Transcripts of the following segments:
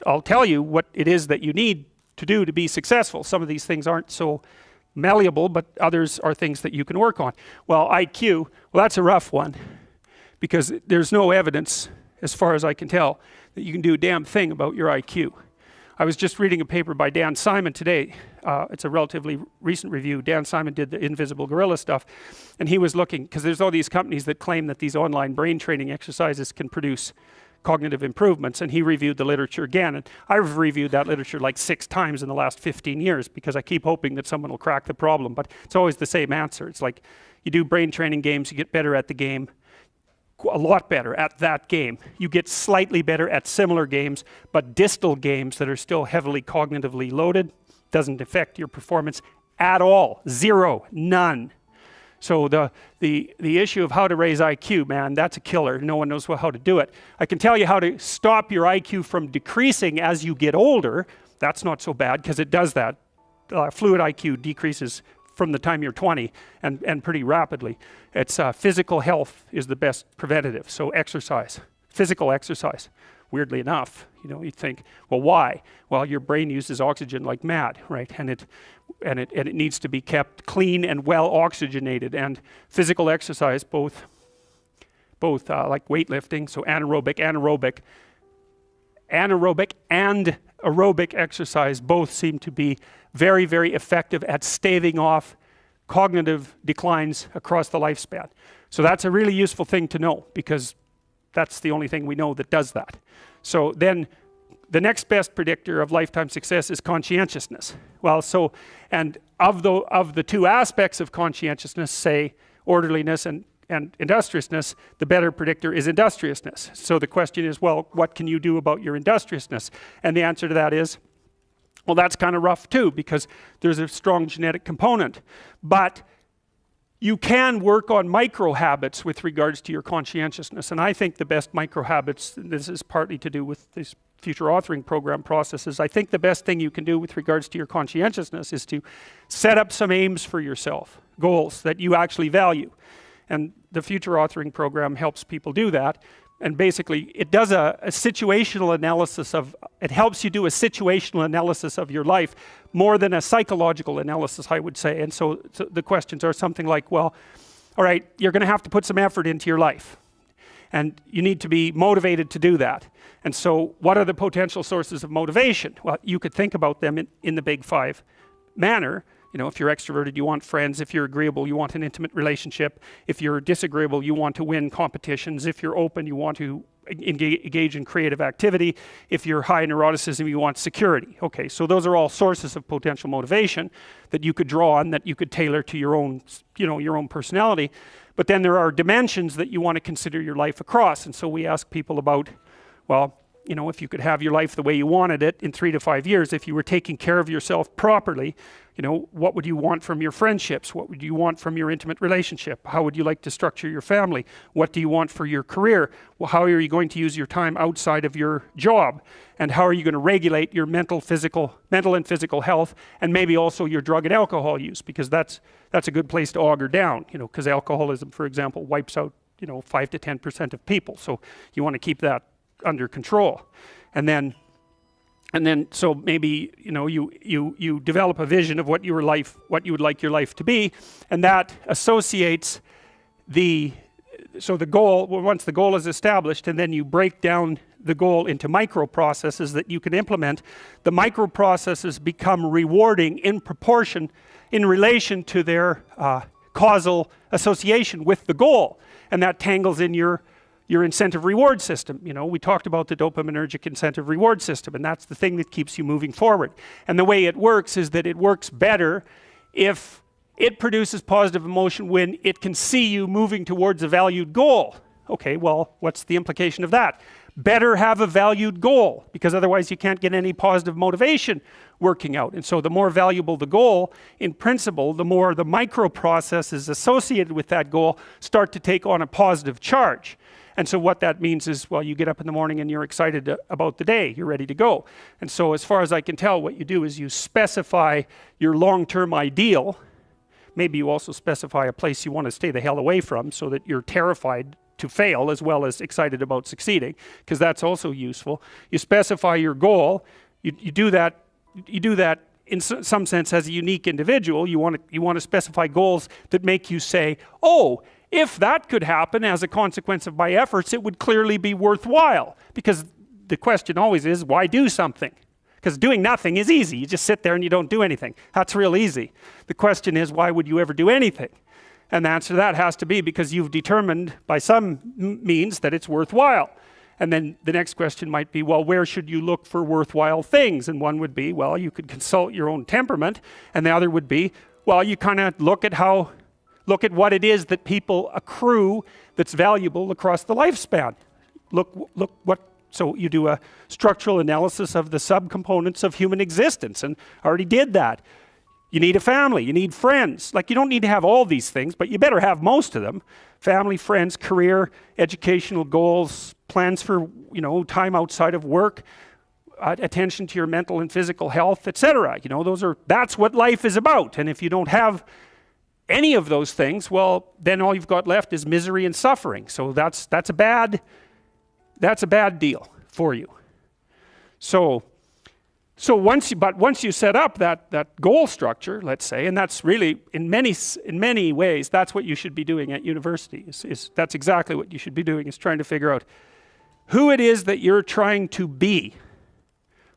I'll tell you what it is that you need to do to be successful. Some of these things aren't so malleable, but others are things that you can work on. Well, IQ, well, that's a rough one, because there's no evidence, as far as I can tell, that you can do a damn thing about your IQ. I was just reading a paper by Dan Simon today. It's a relatively recent review. Dan Simon did the invisible gorilla stuff, and he was looking, because there's all these companies that claim that these online brain training exercises can produce cognitive improvements, and he reviewed the literature again, and I've reviewed that literature like 6 times in the last 15 years because I keep hoping that someone will crack the problem, but it's always the same answer. It's like, you do brain training games, you get better at the game, a lot better at that game. You get slightly better at similar games, but distal games that are still heavily cognitively loaded doesn't affect your performance at all. Zero, none. So the issue of how to raise IQ, man, that's a killer. No one knows how to do it. I can tell you how to stop your IQ from decreasing as you get older. That's not so bad, because it does that. Fluid IQ decreases from the time you're 20 and pretty rapidly. It's physical health is the best preventative. So exercise, physical exercise. Weirdly enough, you know, you'd think, well, why? Well, your brain uses oxygen like mad, right? And it needs to be kept clean and well oxygenated. And physical exercise, both like weightlifting, so anaerobic and aerobic exercise, both seem to be very, very effective at staving off cognitive declines across the lifespan. So that's a really useful thing to know, because that's the only thing we know that does that. So then the next best predictor of lifetime success is conscientiousness. Well, so, and of the 2 aspects of conscientiousness, say orderliness and industriousness, the better predictor is industriousness. So the question is, well, what can you do about your industriousness? And the answer to that is, well, that's kind of rough too, because there's a strong genetic component. But you can work on micro habits with regards to your conscientiousness. And I think the best micro habits, this is partly to do with this future authoring program processes, I think the best thing you can do with regards to your conscientiousness is to set up some aims for yourself, goals that you actually value. And the future authoring program helps people do that. And basically, it does a situational analysis of, it helps you do a situational analysis of your life more than a psychological analysis, I would say. And so the questions are something like, well, all right, you're going to have to put some effort into your life. And you need to be motivated to do that. And so what are the potential sources of motivation? Well, you could think about them in the big 5 manner. You know, if you're extroverted, you want friends. If you're agreeable, you want an intimate relationship. If you're disagreeable, you want to win competitions. If you're open, you want to engage in creative activity. If you're high in neuroticism, you want security. Okay, so those are all sources of potential motivation that you could draw on, that you could tailor to your own, you know, your own personality. But then there are dimensions that you want to consider your life across. And so we ask people about, well, you know, if you could have your life the way you wanted it in 3 to 5 years, if you were taking care of yourself properly, you know, what would you want from your friendships? What would you want from your intimate relationship? How would you like to structure your family? What do you want for your career? Well, how are you going to use your time outside of your job? And how are you going to regulate your mental and physical health, and maybe also your drug and alcohol use? Because that's a good place to auger down, you know, because alcoholism, for example, wipes out, you know, 5 to 10% of people. So you want to keep that under control. And then so maybe, you know, you develop a vision of what you would like your life to be, and that associates the goal. Well, once the goal is established, and then you break down the goal into micro processes that you can implement. The micro processes become rewarding in proportion, in relation to their causal association with the goal, and that tangles in your incentive reward system. You know, we talked about the dopaminergic incentive reward system, and that's the thing that keeps you moving forward. And the way it works is that it works better if it produces positive emotion when it can see you moving towards a valued goal. Okay, well, what's the implication of that? Better have a valued goal, because otherwise you can't get any positive motivation working out. And so the more valuable the goal, in principle, the more the micro processes associated with that goal start to take on a positive charge. And so what that means is, well, you get up in the morning and you're excited about the day, you're ready to go. And so as far as I can tell, what you do is you specify your long-term ideal. Maybe you also specify a place you want to stay the hell away from, so that you're terrified to fail as well as excited about succeeding, because that's also useful. You specify your goal. You do that in some sense as a unique individual. You want to specify goals that make you say, oh, if that could happen as a consequence of my efforts, it would clearly be worthwhile. Because the question always is, why do something? Because doing nothing is easy. You just sit there and you don't do anything. That's real easy. The question is, why would you ever do anything? And the answer to that has to be because you've determined by some means that it's worthwhile. And then the next question might be, well, where should you look for worthwhile things? And one would be, well, you could consult your own temperament. And the other would be, well, you kind of look at what it is that people accrue that's valuable across the lifespan. So you do a structural analysis of the subcomponents of human existence, and I already did that. You need a family, you need friends. Like, you don't need to have all these things, but you better have most of them. Family, friends, career, educational goals, plans for, time outside of work, attention to your mental and physical health, etc. That's what life is about. And if you don't have any of those things, well, then all you've got left is misery and suffering. So that's a bad deal for you. So once you set up that goal structure, let's say, and that's really in many ways that's what you should be doing at university. That's exactly what you should be doing, is trying to figure out who it is that you're trying to be,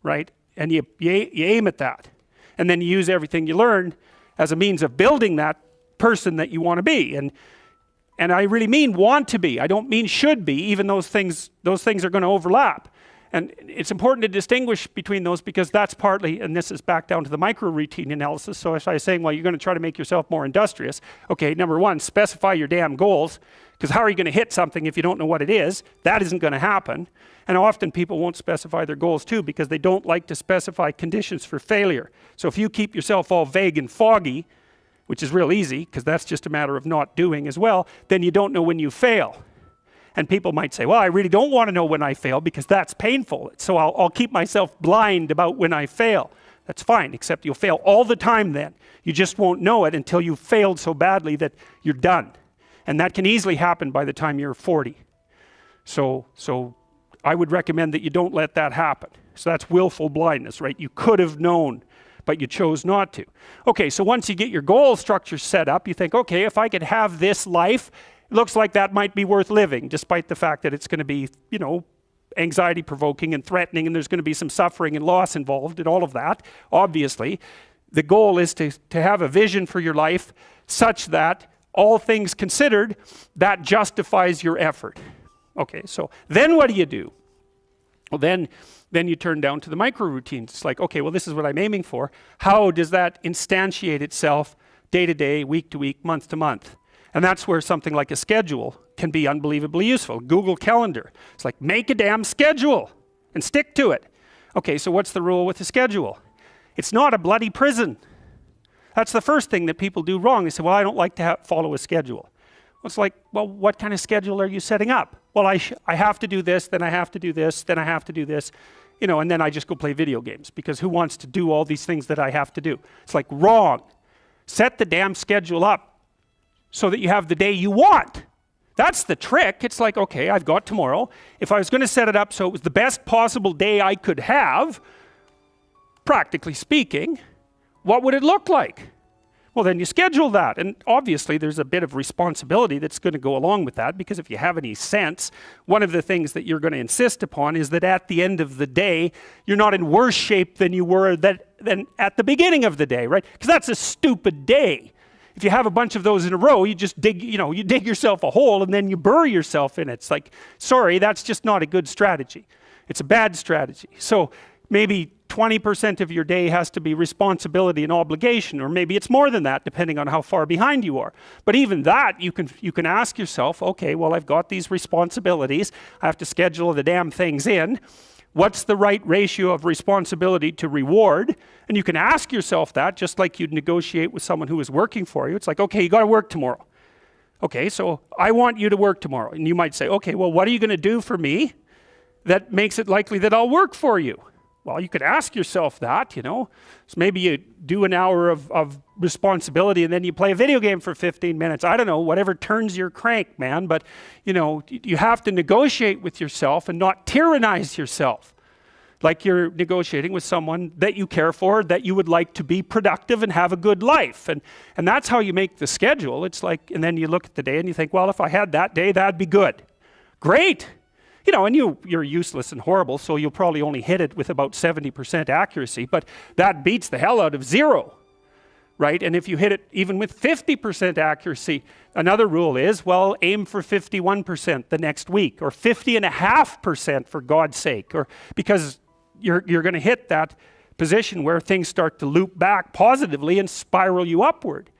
right? And you aim at that, and then you use everything you learn as a means of building that person that you want to be. And I really mean want to be. I don't mean should be. Even those things are going to overlap. And it's important to distinguish between those, because that's partly, and this is back down to the micro-routine analysis. So if I was saying, well, you're going to try to make yourself more industrious. Okay, number one, specify your damn goals, because how are you going to hit something if you don't know what it is? That isn't going to happen. And often people won't specify their goals too, because they don't like to specify conditions for failure. So if you keep yourself all vague and foggy, which is real easy, because that's just a matter of not doing as well, then you don't know when you fail. And people might say, well, I really don't want to know when I fail because that's painful. So I'll keep myself blind about when I fail. That's fine, except you'll fail all the time then. You just won't know it until you've failed so badly that you're done. And that can easily happen by the time you're 40. So I would recommend that you don't let that happen. So that's willful blindness, right? You could have known, but you chose not to. Okay, so once you get your goal structure set up, you think, okay, if I could have this life, looks like that might be worth living, despite the fact that it's going to be, anxiety provoking and threatening, and there's going to be some suffering and loss involved and all of that. Obviously, the goal is to have a vision for your life such that, all things considered, that justifies your effort. Okay, so then what do? Well, then you turn down to the micro routines. It's like, okay, well, this is what I'm aiming for. How does that instantiate itself day to day, week to week, month to month? And that's where something like a schedule can be unbelievably useful. Google Calendar. It's like, make a damn schedule and stick to it. Okay, so what's the rule with the schedule? It's not a bloody prison. That's the first thing that people do wrong. They say, well, I don't like to follow a schedule. Well, it's like, well, what kind of schedule are you setting up? Well, I have to do this, then I have to do this, then I have to do this, and then I just go play video games, because who wants to do all these things that I have to do? It's like, wrong. Set the damn schedule up so that you have the day you want. That's the trick. It's like, okay, I've got tomorrow. If I was going to set it up so it was the best possible day I could have, practically speaking, what would it look like? Well, then you schedule that. And obviously there's a bit of responsibility that's going to go along with that, because if you have any sense, one of the things that you're going to insist upon is that at the end of the day, you're not in worse shape than you were than at the beginning of the day, right? Because that's a stupid day. If you have a bunch of those in a row, you just dig yourself a hole and then you bury yourself in it. It's like, sorry, that's just not a good strategy. It's a bad strategy. So maybe 20% of your day has to be responsibility and obligation, or maybe it's more than that, depending on how far behind you are. But even that, you can ask yourself, okay, well, I've got these responsibilities. I have to schedule the damn things in. What's the right ratio of responsibility to reward? And you can ask yourself that, just like you'd negotiate with someone who is working for you. It's like, okay, you got to work tomorrow. Okay, so I want you to work tomorrow. And you might say, okay, well, what are you going to do for me that makes it likely that I'll work for you? Well, you could ask yourself that, you know. So maybe you do an hour of responsibility and then you play a video game for 15 minutes. I don't know, whatever turns your crank, man. But, you know, you have to negotiate with yourself and not tyrannize yourself. Like you're negotiating with someone that you care for, that you would like to be productive and have a good life. And that's how you make the schedule. It's like, and then you look at the day and you think, well, if I had that day, that'd be good. Great. You know, and you're useless and horrible, so you'll probably only hit it with about 70% accuracy, but that beats the hell out of 0, right? And if you hit it even with 50% accuracy, another rule is, well, aim for 51% the next week, or 50.5% for God's sake, or because you're going to hit that position where things start to loop back positively and spiral you upward.